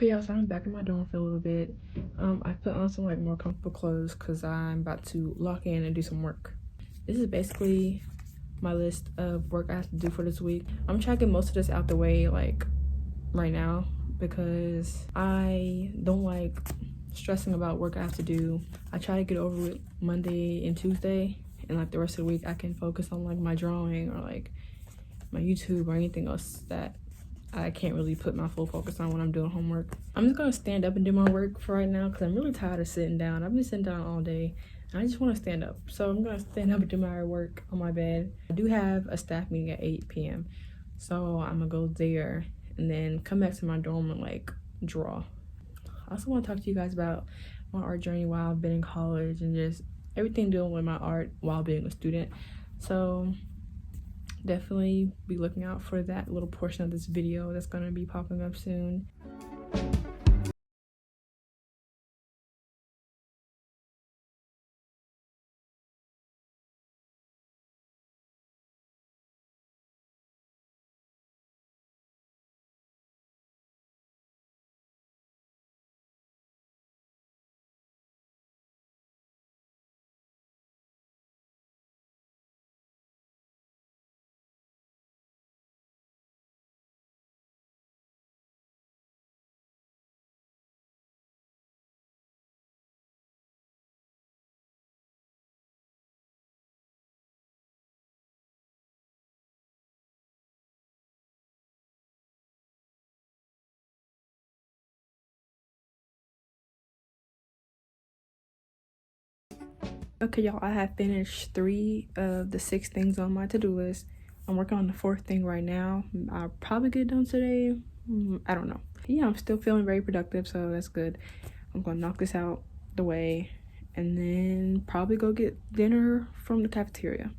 Okay, y'all, so I'm back in my dorm for a little bit. I put on some like more comfortable clothes because I'm about to lock in and do some work. This is basically my list of work I have to do for this week. I'm trying to get most of this out the way like right now because I don't like stressing about work I have to do. I try to get over it Monday and Tuesday, and like the rest of the week I can focus on like my drawing or like my YouTube or anything else that I can't really put my full focus on when I'm doing homework. I'm just gonna stand up and do my work for right now because I'm really tired of sitting down. I've been sitting down all day and I just want to stand up. So I'm gonna stand up and do my work on my bed. I do have a staff meeting at 8 p.m. So I'm gonna go there and then come back to my dorm and like draw. I also want to talk to you guys about my art journey while I've been in college and just everything dealing with my art while being a student. So definitely be looking out for that little portion of this video that's going to be popping up soon. Okay, y'all, I have finished 3 of the 6 things on my to-do list. I'm working on the 4th thing right now. I'll probably get done today. I don't know. Yeah, I'm still feeling very productive, so that's good. I'm gonna knock this out the way and then probably go get dinner from the cafeteria.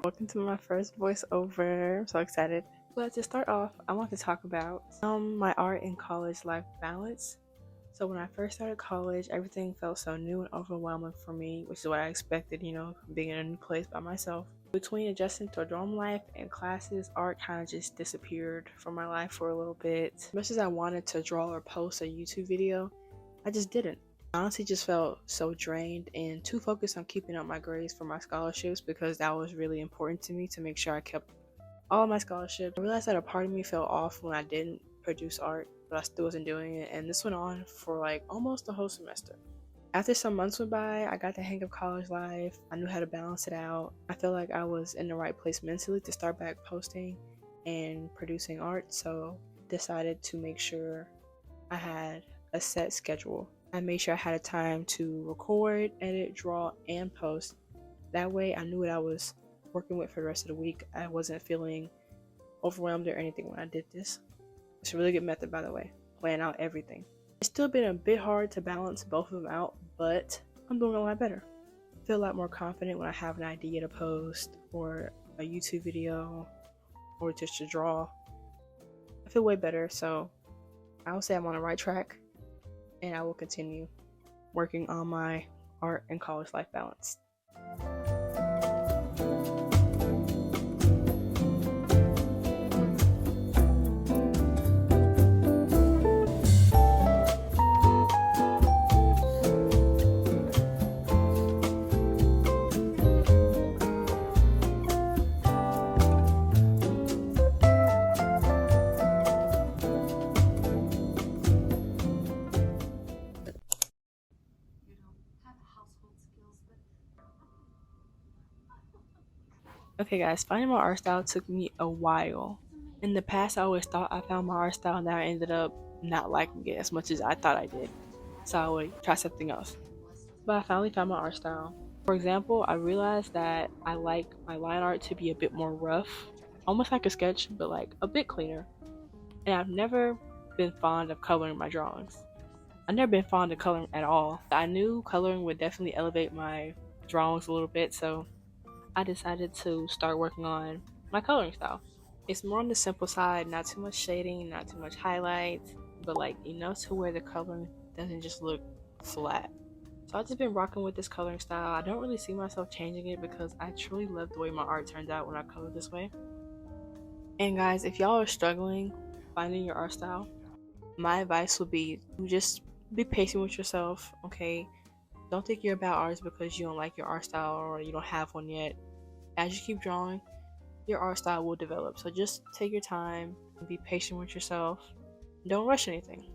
Welcome to my first voiceover. I'm so excited. But to start off, I want to talk about my art and college life balance. So when I first started college, everything felt so new and overwhelming for me, which is what I expected, you know, being in a new place by myself. Between adjusting to a dorm life and classes, art kind of just disappeared from my life for a little bit. As much as I wanted to draw or post a YouTube video, I just didn't. I honestly just felt so drained and too focused on keeping up my grades for my scholarships because that was really important to me to make sure I kept all of my scholarships. I realized that a part of me felt off when I didn't produce art, but I still wasn't doing it, and this went on for like almost the whole semester. After some months went by, I got the hang of college life. I knew how to balance it out. I felt like I was in the right place mentally to start back posting and producing art, so decided to make sure I had a set schedule. I made sure I had a time to record, edit, draw, and post. That way I knew what I was working with for the rest of the week. I wasn't feeling overwhelmed or anything when I did this. It's a really good method, by the way. Plan out everything. It's still been a bit hard to balance both of them out, but I'm doing a lot better. I feel a lot more confident when I have an idea to post or a YouTube video or just to draw, I feel way better. So I would say I'm on the right track, and I will continue working on my art and college life balance. Okay guys, finding my art style took me a while. In the past, I always thought I found my art style, and now I ended up not liking it as much as I thought I did. So I would try something else. But I finally found my art style. For example, I realized that I like my line art to be a bit more rough, almost like a sketch, but like a bit cleaner. And I've never been fond of coloring my drawings. I've never been fond of coloring at all. I knew coloring would definitely elevate my drawings a little bit, so I decided to start working on my coloring style. It's more on the simple side, not too much shading, not too much highlights, but like enough to where the coloring doesn't just look flat. So I've just been rocking with this coloring style. I don't really see myself changing it because I truly love the way my art turns out when I color this way. And guys, if y'all are struggling finding your art style, my advice would be just be patient with yourself, okay? Don't think you're a bad artist because you don't like your art style or you don't have one yet. As you keep drawing, your art style will develop. So just take your time and be patient with yourself. Don't rush anything.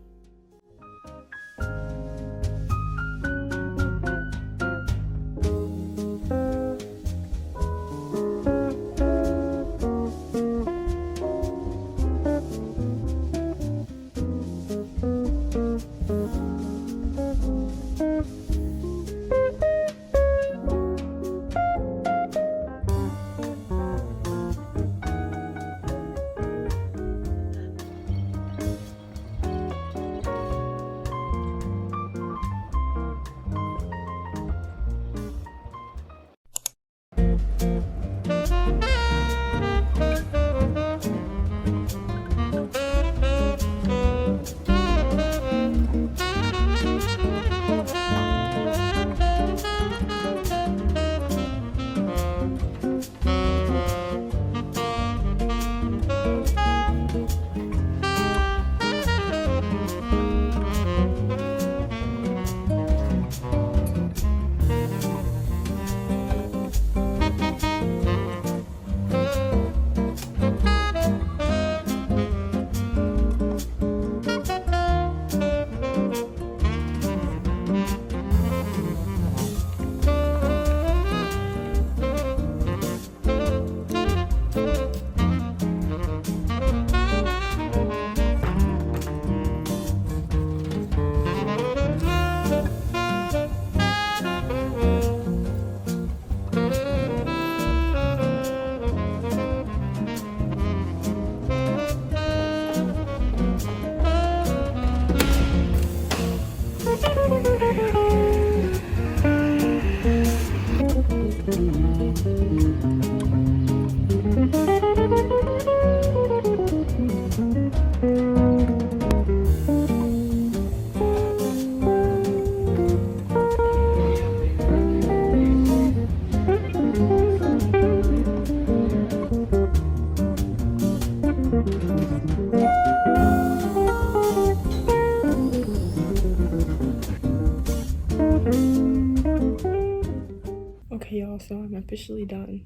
Okay, y'all, so I'm officially done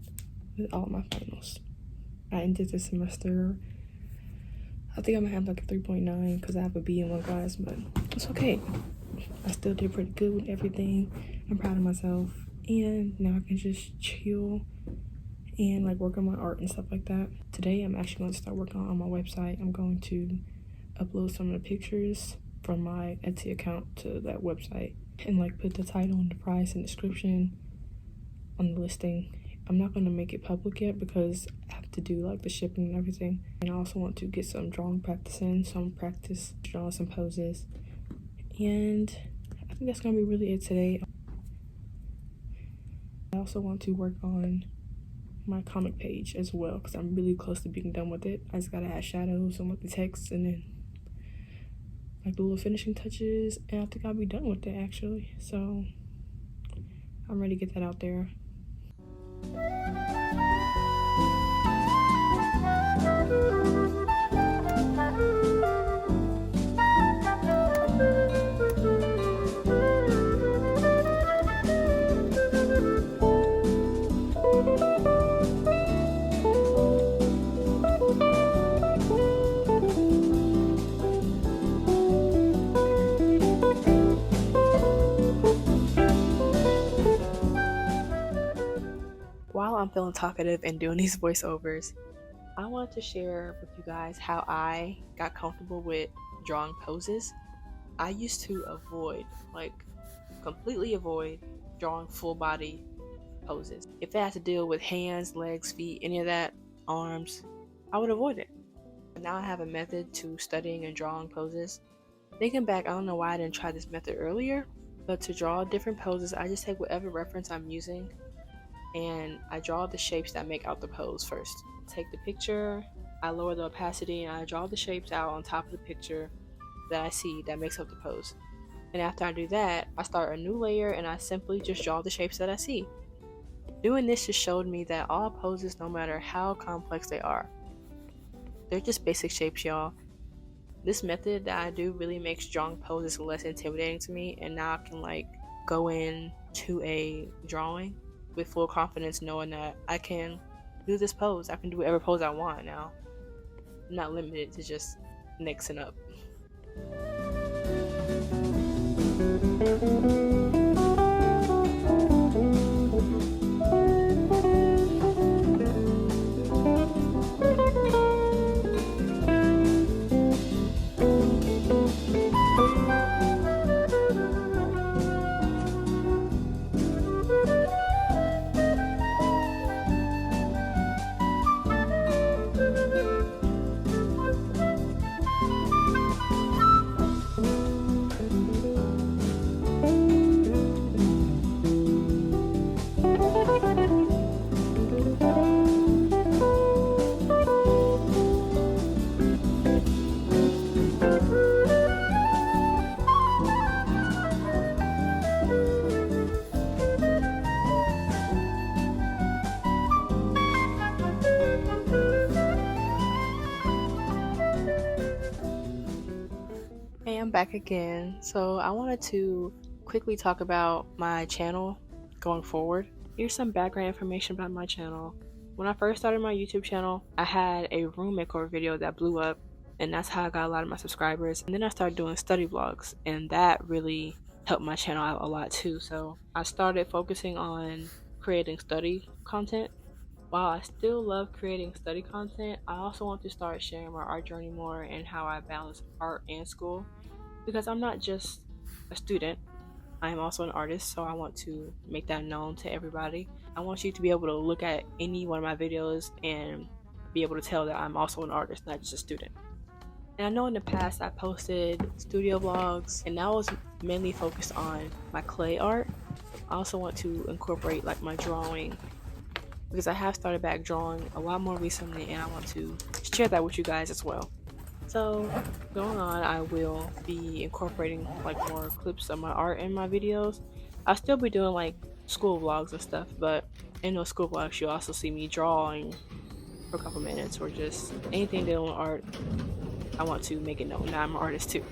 with all my finals. I ended the semester, I think I'm gonna have like a 3.9 because I have a B in one class, but it's okay. I still did pretty good with everything. I'm proud of myself, and now I can just chill and like work on my art and stuff like that. Today I'm actually going to start working on my website. I'm going to upload some of the pictures from my Etsy account to that website and like put the title and the price and description on the listing. I'm not going to make it public yet because I have to do like the shipping and everything. And I also want to get some drawing practice in, some practice drawing some poses. And I think that's going to be really it today. I also want to work on my comic page as well, because I'm really close to being done with it. I just gotta add shadows and like the text and then like the little finishing touches, and I think I'll be done with it actually. So I'm ready to get that out there. While I'm feeling talkative and doing these voiceovers, I wanted to share with you guys how I got comfortable with drawing poses. I used to completely avoid drawing full body poses. If it had to deal with hands, legs, feet, any of that, arms, I would avoid it. But now I have a method to studying and drawing poses. Thinking back, I don't know why I didn't try this method earlier, but to draw different poses, I just take whatever reference I'm using and I draw the shapes that make out the pose first. Take the picture, I lower the opacity, and I draw the shapes out on top of the picture that I see that makes up the pose. And after I do that, I start a new layer and I simply just draw the shapes that I see. Doing this just showed me that all poses, no matter how complex they are, they're just basic shapes, y'all. This method that I do really makes drawing poses less intimidating to me, and now I can go into a drawing with full confidence, knowing that I can do this pose. I can do whatever pose I want now. I'm not limited to just mixing up. Hey, I'm back again. So I wanted to quickly talk about my channel going forward. Here's some background information about my channel. When I first started my YouTube channel, I had a room makeover video that blew up, and that's how I got a lot of my subscribers. And then I started doing study vlogs, and that really helped my channel out a lot too. So I started focusing on creating study content. While I still love creating study content, I also want to start sharing my art journey more and how I balance art and school, because I'm not just a student, I am also an artist, so I want to make that known to everybody. I want you to be able to look at any one of my videos and be able to tell that I'm also an artist, not just a student. And I know in the past I posted studio vlogs, and that was mainly focused on my clay art. I also want to incorporate my drawing, because I have started back drawing a lot more recently, and I want to share that with you guys as well. So going on, I will be incorporating more clips of my art in my videos. I'll still be doing school vlogs and stuff, but in those school vlogs you'll also see me drawing for a couple minutes, or just anything dealing with art. I want to make it known that I'm an artist too.